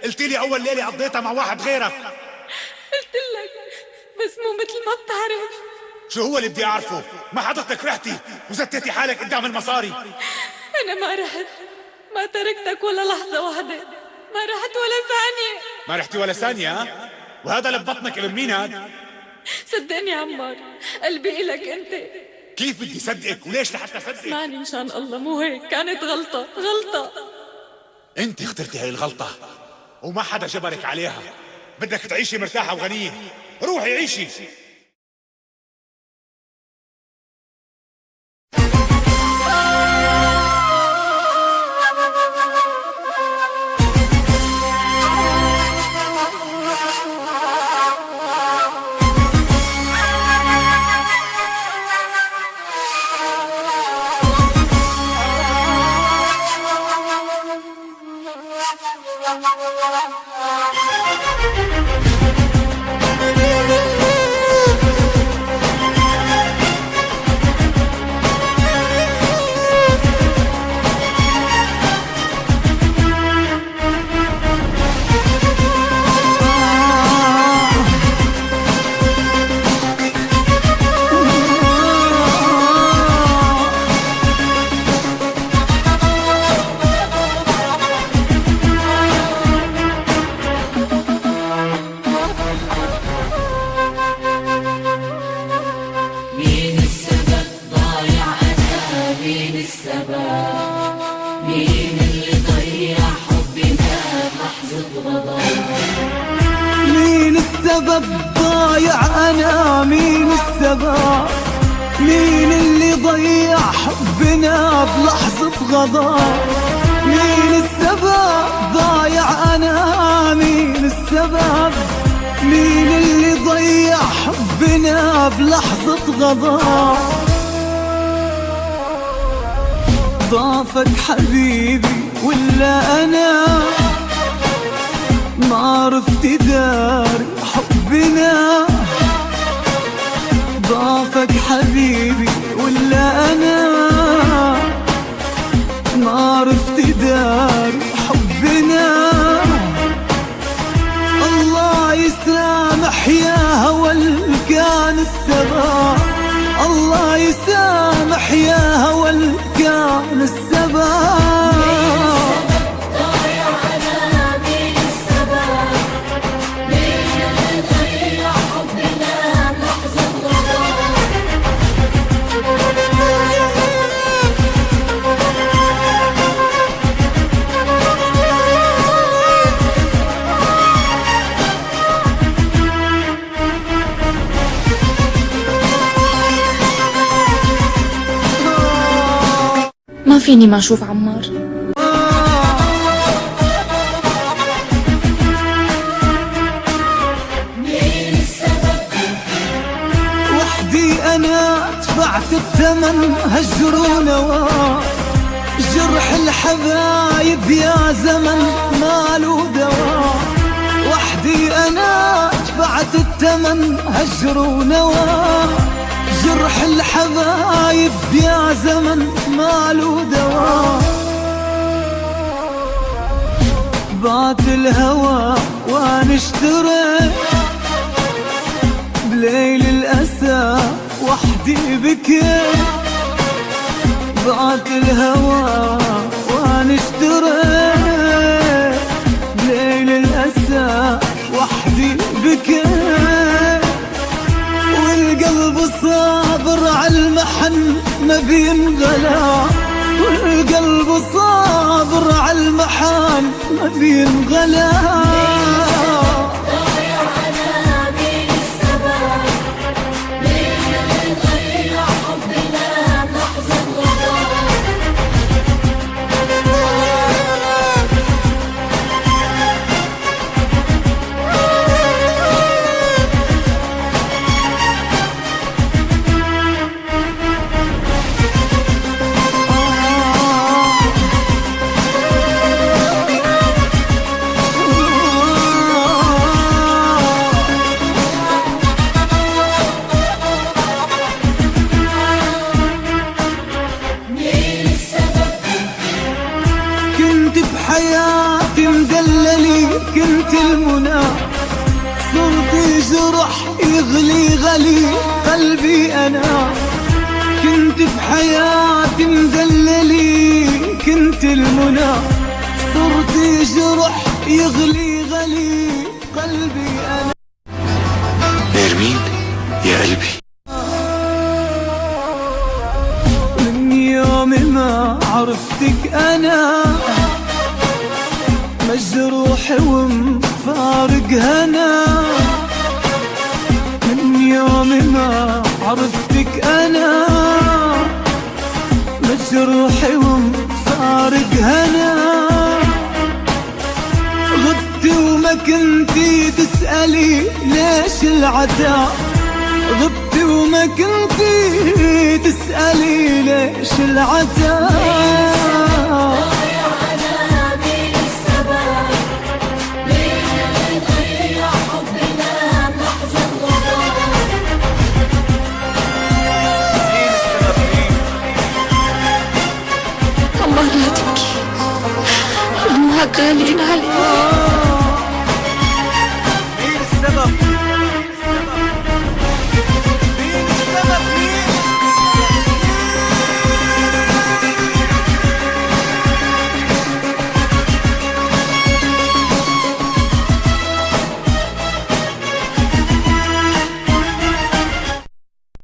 قلت لي اول ليله قضيتها مع واحد غيرك. قلت لك بس مو مثل ما بتعرف. شو هو اللي بدي اعرفه؟ ما حضرتك رحتي وزتيتي حالك قدام المصاري. انا ما رحت، ما تركتك ولا لحظه واحده، ما رحت ولا ثانيه. ما رحتي ولا ثانيه ها؟ وهذا اللي ببطنك ابن مين هاد؟ صدقني عمار، قلبي إلك انت. كيف بدي صدقك وليش لحتى صدقك؟ اسمعني مشان الله، مو هيك، كانت غلطه غلطه. انت اخترتي هاي الغلطه وما حدا جبرك عليها. بدك تعيشي مرتاحه وغنيه، روحي عيشي. مين السبب ضايع أنا؟ مين السبب؟ مين اللي ضيع حبنا بلحظة غضب؟ مين السبب ضايع أنا؟ مين السبب؟ مين اللي ضيع حبنا بلحظة غضب؟ ضافك حبيبي ولا أنا ما عرفت داري حبنا؟ ضافك حبيبي ولا أنا ما عرفت داري حبنا؟ الله يسامح يا هوى اللي كان السبب، الله يسامح يا هوى اللي كان السبب. ما فيني ما اشوف عمار. وحدي انا دفعت الثمن هجر ونوى، جرح الحبايب يا زمن ماله دواء. وحدي انا دفعت الثمن هجر ونوى، جرح الحبايب يا زمن ماله دواء. بعت الهوى وانا اشتريت بليل الأسى وحدي بكيت. بعت الهوى وانا اشتريت بليل الأسى وحدي بكيت. والقلب صابر عالمحن ما بينغلى، والقلب صابر عالمحن ما بينغلى. لي كنت المنى، صرت جرح يغلي غلي قلبي أنا، كنت بحياتي مدللي كنت المنى، صرت جرح يغلي غلي قلبي أنا. نرمين يا قلبي، من يوم ما عرفتك أنا مجروح ومفارق هنا، من يوم ما عرفتك أنا مجروح ومفارق هنا، غبت وما كنتي تسألي ليش العتاب، غبت وما كنتي تسألي ليش العتاب. عمار لا تبكي، دموعك غاليين علي. مين السبب؟